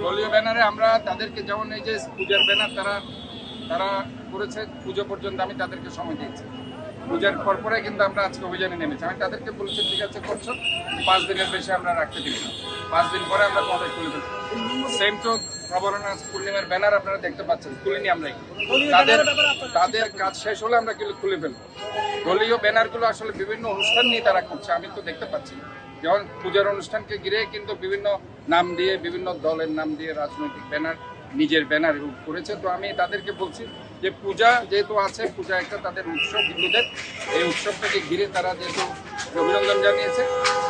দলীয় ব্যানারে আমরা তাদেরকে যেমন এই যে পূজার ব্যানার তারা করেছে, পুজো পর্যন্ত আমি তাদেরকে সময় দিয়েছি। পূজার পরে কিন্তু আমরা আজকে অভিযানে নেমেছি। আমি তাদেরকে বলেছি ঠিক আছে করছো, 5 দিনের বেশি আমরা রাখতে দিই না, 5 দিন পরে আমরা তোমাদের খুলে ফেলবো। সেম টু প্রবরণা পূর্ণিমার ব্যানার আপনারা দেখতে পাচ্ছেন, খুলিনি আমরাই। তাদের কাজ শেষ হলে আমরা খুলে ফেলবো। দলীয় ব্যানারগুলো আসলে বিভিন্ন অনুষ্ঠান নিয়ে তারা করছে, আমি তো দেখতে পাচ্ছি। যেমন পূজার অনুষ্ঠানকে ঘিরে কিন্তু বিভিন্ন নাম দিয়ে, বিভিন্ন দলের নাম দিয়ে রাজনৈতিক ব্যানার, নিজের ব্যানার করেছে। তো আমি তাদেরকে বলছি যে পূজা যেহেতু আছে, পূজা একটা তাদের উৎসব, হিন্দুদের এই উৎসবটাকে ঘিরে তারা যেহেতু অভিনন্দন জানিয়েছে,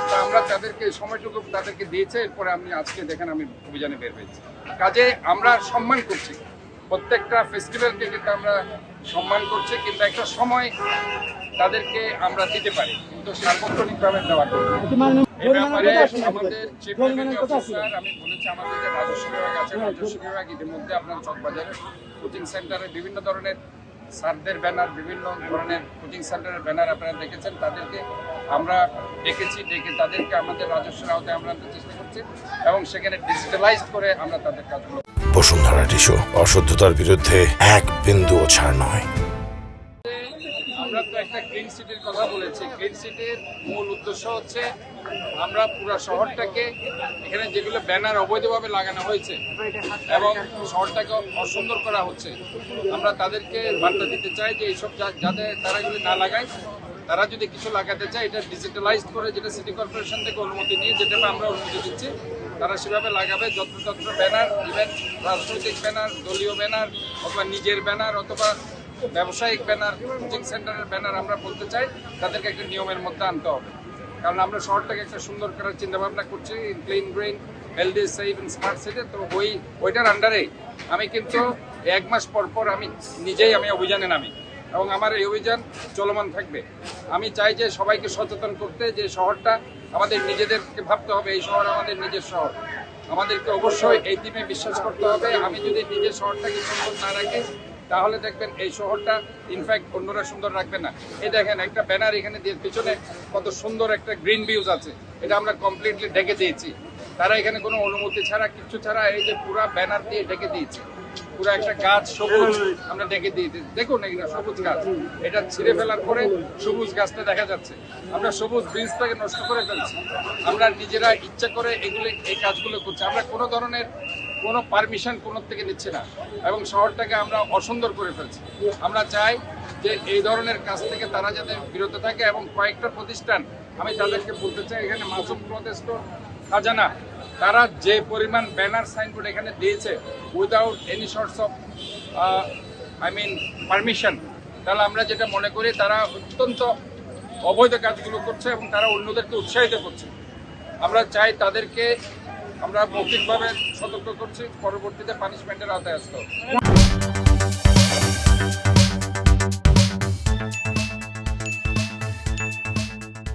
তা আমরা তাদেরকে সময়টুকু তাদেরকে দিয়েছে। এরপরে আমি আজকে দেখেন আমি অভিযানে বের হয়েছি। কাজে আমরা সম্মান করছি, প্রত্যেকটা ফেস্টিভ্যালকে কিন্তু আমরা সম্মান করছি, কিন্তু একটা সময় তাদেরকে আমরা দিতে পারি, কিন্তু সার্বক্ষণিকভাবে দেওয়া এই ব্যাপারে আমাদের চিফ রেভিনিউ অফিসার আমি বলেছি, আমাদের যে রাজস্ব বিভাগ আছে, রাজস্ব বিভাগ ইতিমধ্যে আপনার চকবাজারে কোচিং সেন্টারে বিভিন্ন ধরনের স্যারদের ব্যানার, বিভিন্ন ধরনের কোচিং সেন্টারের ব্যানার আপনারা দেখেছেন, তাদেরকে আমরা ডেকেছি, ডেকে তাদেরকে আমাদের রাজস্বের আওতায় আমরা আনতে চেষ্টা করছি এবং সেখানে ডিজিটালাইজ করে আমরা তাদের কাজগুলো। বসুন্ধরা টিস্যু, অশুদ্ধতার বিরুদ্ধে এক বিন্দুও ছাড় নয়। আমরা তো একটা ক্লিন সিটির কথা বলেছি। ক্লিন সিটির মূল উদ্দেশ্য হচ্ছে আমরা পুরো শহরটাকে, এখানে যেগুলো ব্যানার অবৈধভাবে লাগানো হয়েছে এবং শহরটাকে অসুন্দর করা হচ্ছে, আমরা তাদেরকে বার্তা দিতে চাই যে এইসব যাতে তারা এগুলি না লাগায়। তারা যদি কিছু লাগাতে চায় এটা ডিজিটালাইজ করে, যেটা সিটি কর্পোরেশন থেকে অনুমতি নিয়ে, যেটা আমরা অনুমতি দিচ্ছি, তারা সেভাবে লাগাবে। যত্রতত্র ব্যানার, ইভেন রাজনৈতিক ব্যানার, দলীয় ব্যানার অথবা নিজের ব্যানার অথবা ব্যবসায়িক ব্যানার, কোচিং সেন্টারের ব্যানার, আমরা বলতে চাই তাদেরকে একটা নিয়মের মধ্যে আনতে হবে। কারণ আমরা শহরটাকে একটা সুন্দর করার চিন্তা ভাবনা করছি, clean, green, healthy, safe and smart city. তো ওইটার আন্ডারেই আমি কিন্তু 1 মাস পর আমি নিজেই অভিযানে নামি এবং আমার এই অভিযান চলমান থাকবে। আমি চাই যে সবাইকে সচেতন করতে, যে শহরটা আমাদের নিজেদেরকে ভাবতে হবে, এই শহর আমাদের নিজের শহর, আমাদেরকে অবশ্যই এই টিমে বিশ্বাস করতে হবে। আমি যদি নিজের শহরটাকে সুন্দর না রাখি তাহলে দেখবেন এই শহরটা ইনফ্যাক্ট অন্যরা সুন্দর রাখবে না। এই দেখেন একটা ব্যানার এখানে দিয়ে পিছনে কত সুন্দর একটা গ্রিন ভিউজ আছে, এটা আমরা কমপ্লিটলি ঢেকে দিয়েছি। তারা এখানে কোনো অনুমতি ছাড়া, কিচ্ছু ছাড়া এই যে পুরো ব্যানার দিয়ে ঢেকে দিয়েছি। পুরো একটা গাছ সবুজ আমরা ডেকে দিয়েছি, দেখুন এগুলো সবুজ গাছ, এটা ছিঁড়ে ফেলার পরে সবুজ গাছটা দেখা যাচ্ছে। আমরা সবুজ ব্রিজটাকে নষ্ট করে ফেলছি, আমরা নিজেরা ইচ্ছা করে এই কাজগুলো করছি। আমরা কোনো ধরনের কোনো পারমিশন কোনো থেকে নিচ্ছি না এবং শহরটাকে আমরা অসুন্দর করে ফেলছি। আমরা চাই যে এই ধরনের কাজ থেকে তারা যাতে বিরত থাকে এবং কয়েকটা প্রতিষ্ঠান আমি তাদেরকে বলতে চাই, এখানে মাসুম ক্লথ স্টোর, খাজানা, তারা যে পরিমাণ ব্যানার সাইনবোর্ড এখানে দিয়েছে without any sorts of permission, তাহলে আমরা যেটা মনে করি তারা অত্যন্ত অবৈধ কাজগুলো করছে এবং তারা অন্যদেরকে উৎসাহিত করছে। আমরা চাই তাদেরকে আমরা মৌখিকভাবে সতর্ক করছি, পরবর্তীতে পানিশমেন্টের আওতায় আসতে হবে।